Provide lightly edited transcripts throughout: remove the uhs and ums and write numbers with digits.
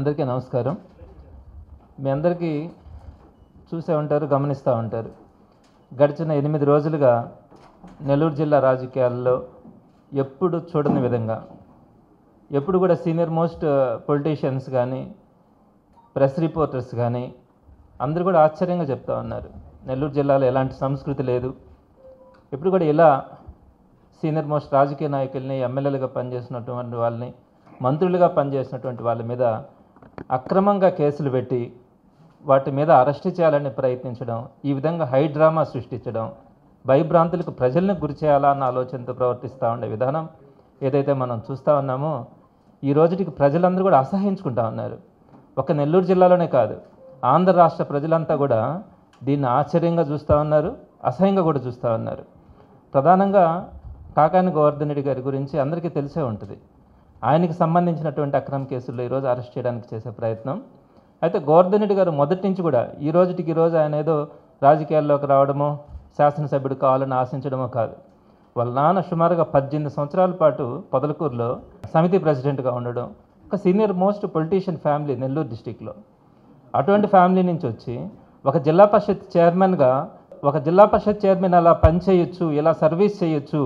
అందరికీ నమస్కారం. మీ అందరికీ చూసే ఉంటారు, గమనిస్తూ ఉంటారు. గడిచిన 8 రోజులుగా నెల్లూరు జిల్లా రాజకీయాల్లో ఎప్పుడు చూడని విధంగా ఎప్పుడు కూడా సీనియర్ మోస్ట్ పొలిటీషియన్స్ కానీ ప్రెస్ రిపోర్టర్స్ కానీ అందరూ కూడా ఆశ్చర్యంగా చెప్తా ఉన్నారు, నెల్లూరు జిల్లాలో ఎలాంటి సంస్కృతి లేదు. ఎప్పుడు కూడా ఇలా సీనియర్ మోస్ట్ రాజకీయ నాయకుల్ని, ఎమ్మెల్యేలుగా పనిచేసినటువంటి వాళ్ళని, మంత్రులుగా పనిచేసినటువంటి వాళ్ళ మీద అక్రమంగా కేసులు పెట్టి వాటి మీద అరెస్ట్ చేయాలని ప్రయత్నించడం, ఈ విధంగా హై డ్రామా సృష్టించడం, భయభ్రాంతులకు ప్రజలను గురి చేయాలా అన్న ఆలోచనతో ప్రవర్తిస్తూ ఉండే విధానం ఏదైతే మనం చూస్తూ ఉన్నామో ఈ రోజుకి ప్రజలందరూ కూడా అసహించుకుంటా ఉన్నారు. ఒక నెల్లూరు జిల్లాలోనే కాదు, ఆంధ్ర రాష్ట్ర ప్రజలంతా కూడా దీన్ని ఆశ్చర్యంగా చూస్తూ ఉన్నారు, అసహ్యంగా కూడా చూస్తూ ఉన్నారు. ప్రధానంగా కాకాని గోవర్ధన్ రెడ్డి గారి గురించి అందరికీ తెలిసే ఉంటుంది. ఆయనకి సంబంధించినటువంటి అక్రమ కేసుల్లో ఈరోజు అరెస్ట్ చేయడానికి చేసే ప్రయత్నం. అయితే గోవర్ధన్ రెడ్డి గారు మొదటి నుంచి కూడా ఈ రోజు ఆయన ఏదో రాజకీయాల్లోకి రావడమో, శాసనసభ్యుడు కావాలని ఆశించడమో కాదు. వాళ్ళ నాన్న సుమారుగా 18 సంవత్సరాల పాటు పొదలకూరులో సమితి ప్రెసిడెంట్గా ఉండడం, ఒక senior most politician family Nellore డిస్టిక్లో. అటువంటి ఫ్యామిలీ నుంచి వచ్చి ఒక జిల్లా పరిషత్ చైర్మన్ అలా పనిచేయొచ్చు, ఇలా సర్వీస్ చేయొచ్చు,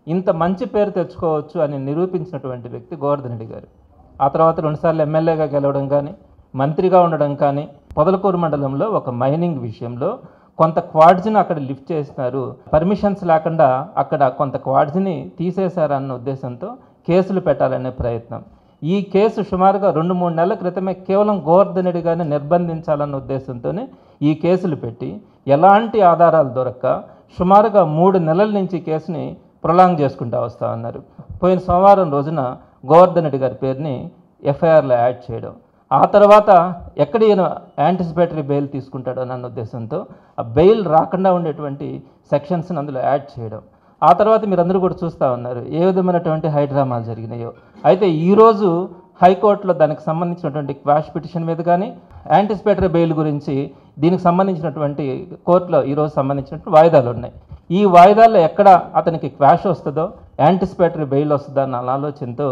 ఇంత మంచి పేరు తెచ్చుకోవచ్చు అని నిరూపించినటువంటి వ్యక్తి గోవర్ధన్ రెడ్డి గారు. ఆ తర్వాత 2 సార్లు ఎమ్మెల్యేగా గెలవడం కానీ, మంత్రిగా ఉండడం కానీ, పొదలకూరు మండలంలో ఒక మైనింగ్ విషయంలో కొంత క్వాడ్స్ని అక్కడ లిఫ్ట్ చేస్తున్నారు, పర్మిషన్స్ లేకుండా అక్కడ కొంత క్వాడ్స్ని తీసేశారన్న ఉద్దేశంతో కేసులు పెట్టాలనే ప్రయత్నం. ఈ కేసు సుమారుగా 2-3 నెలల క్రితమే కేవలం గోవర్ధన్ రెడ్డి గారిని నిర్బంధించాలన్న ఉద్దేశంతోనే ఈ కేసులు పెట్టి ఎలాంటి ఆధారాలు దొరక్క సుమారుగా 3 నెలల నుంచి కేసుని ప్రొలాంగ్ చేసుకుంటూ వస్తూ ఉన్నారు. పోయిన సోమవారం రోజున గోవర్ధన్ రెడ్డి గారి పేరుని ఎఫ్ఐఆర్లో యాడ్ చేయడం, ఆ తర్వాత ఎక్కడ ఈయన యాంటిసిపేటరీ బెయిల్ తీసుకుంటాడో అన్న ఉద్దేశంతో ఆ బెయిల్ రాకుండా ఉండేటువంటి సెక్షన్స్ని అందులో యాడ్ చేయడం, ఆ తర్వాత మీరు అందరూ కూడా చూస్తూ ఉన్నారు ఏ విధమైనటువంటి హైడ్రామాలు జరిగినాయో. అయితే ఈరోజు హైకోర్టులో దానికి సంబంధించినటువంటి క్వాష్ పిటిషన్ మీద కానీ, యాంటిసిపేటరీ బెయిల్ గురించి దీనికి సంబంధించినటువంటి కోర్టులో ఈరోజు సంబంధించినటువంటి వాయిదాలు ఉన్నాయి. ఈ వాయిదాల్లో ఎక్కడ అతనికి క్వాష్ వస్తుందో, యాంటిసిపేటరీ బెయిల్ వస్తుందో అన్న ఆలోచనతో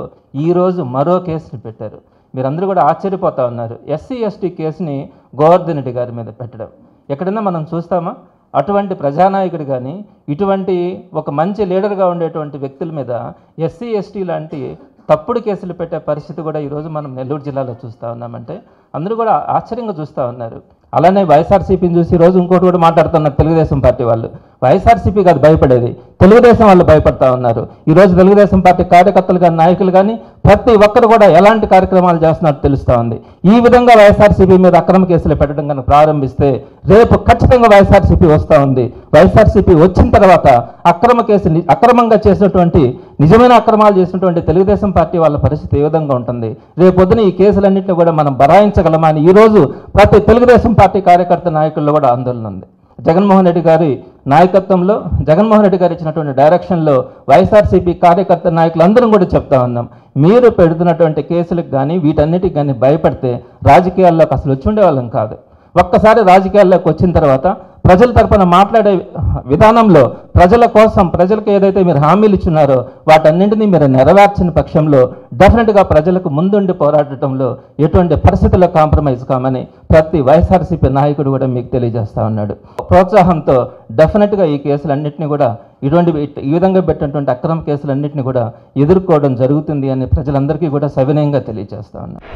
ఈరోజు మరో కేసుని పెట్టారు. మీరందరూ కూడా ఆశ్చర్యపోతూ ఉన్నారు. ఎస్సీ ఎస్టీ కేసుని గోవర్ధన్ రెడ్డి గారి మీద పెట్టడం ఎక్కడైనా మనం చూస్తామా? అటువంటి ప్రజానాయకుడు కానీ, ఇటువంటి ఒక మంచి లీడర్గా ఉండేటువంటి వ్యక్తుల మీద ఎస్సీ ఎస్టీ లాంటి తప్పుడు కేసులు పెట్టే పరిస్థితి కూడా ఈరోజు మనం నెల్లూరు జిల్లాలో చూస్తూ ఉన్నామంటే అందరూ కూడా ఆశ్చర్యంగా చూస్తూ ఉన్నారు. అలానే వైఎస్ఆర్సీపీని చూసి ఈరోజు ఇంకోటి కూడా మాట్లాడుతున్నారు తెలుగుదేశం పార్టీ వాళ్ళు. వైఎస్ఆర్సీపీ కాదు భయపడేది, తెలుగుదేశం వాళ్ళు భయపడతా ఉన్నారు. ఈరోజు తెలుగుదేశం పార్టీ కార్యకర్తలు కానీ, నాయకులు కానీ ప్రతి ఒక్కరు కూడా ఎలాంటి కార్యక్రమాలు చేస్తున్నట్టు తెలుస్తూ ఉంది. ఈ విధంగా వైఎస్ఆర్సీపీ మీద అక్రమ కేసులు పెట్టడం కనుక ప్రారంభిస్తే రేపు ఖచ్చితంగా వైఎస్ఆర్సీపీ వస్తూ ఉంది. వైఎస్ఆర్సీపీ వచ్చిన తర్వాత అక్రమంగా చేసినటువంటి, నిజమైన అక్రమాలు చేసినటువంటి తెలుగుదేశం పార్టీ వాళ్ళ పరిస్థితి ఏ విధంగా ఉంటుంది? రేపొద్దున ఈ కేసులన్నింటినీ కూడా మనం బరాయించగలమా అని ఈరోజు ప్రతి తెలుగుదేశం పార్టీ కార్యకర్త నాయకుల్లో కూడా ఆందోళన ఉంది. జగన్మోహన్ రెడ్డి గారి నాయకత్వంలో, జగన్మోహన్ రెడ్డి గారు ఇచ్చినటువంటి డైరెక్షన్లో వైఎస్ఆర్సీపీ కార్యకర్త నాయకులందరం కూడా చెప్తా ఉన్నాం, మీరు పెడుతున్నటువంటి కేసులకు కానీ వీటన్నిటికి కానీ భయపడితే రాజకీయాల్లోకి అసలు వచ్చి ఉండేవాళ్ళం కాదు. ఒక్కసారి రాజకీయాల్లోకి వచ్చిన తర్వాత ప్రజల తరపున మాట్లాడే విధానంలో ప్రజల కోసం, ప్రజలకు ఏదైతే మీరు హామీలు ఇచ్చున్నారో వాటన్నింటినీ మీరు నెరవేర్చిన పక్షంలో డెఫినెట్గా ప్రజలకు ముందుండి పోరాడటంలో ఎటువంటి పరిస్థితుల్లో కాంప్రమైజ్ కామని ప్రతి వైఎస్ఆర్సీపీ నాయకుడు కూడా మీకు తెలియజేస్తూ ఉన్నాడు. ప్రోత్సాహంతో డెఫినెట్గా ఈ కేసులన్నింటినీ కూడా ఈ విధంగా పెట్టినటువంటి అక్రమ కేసులన్నింటినీ కూడా ఎదుర్కోవడం జరుగుతుంది అని ప్రజలందరికీ కూడా సవినయంగా తెలియజేస్తూ ఉన్నాడు.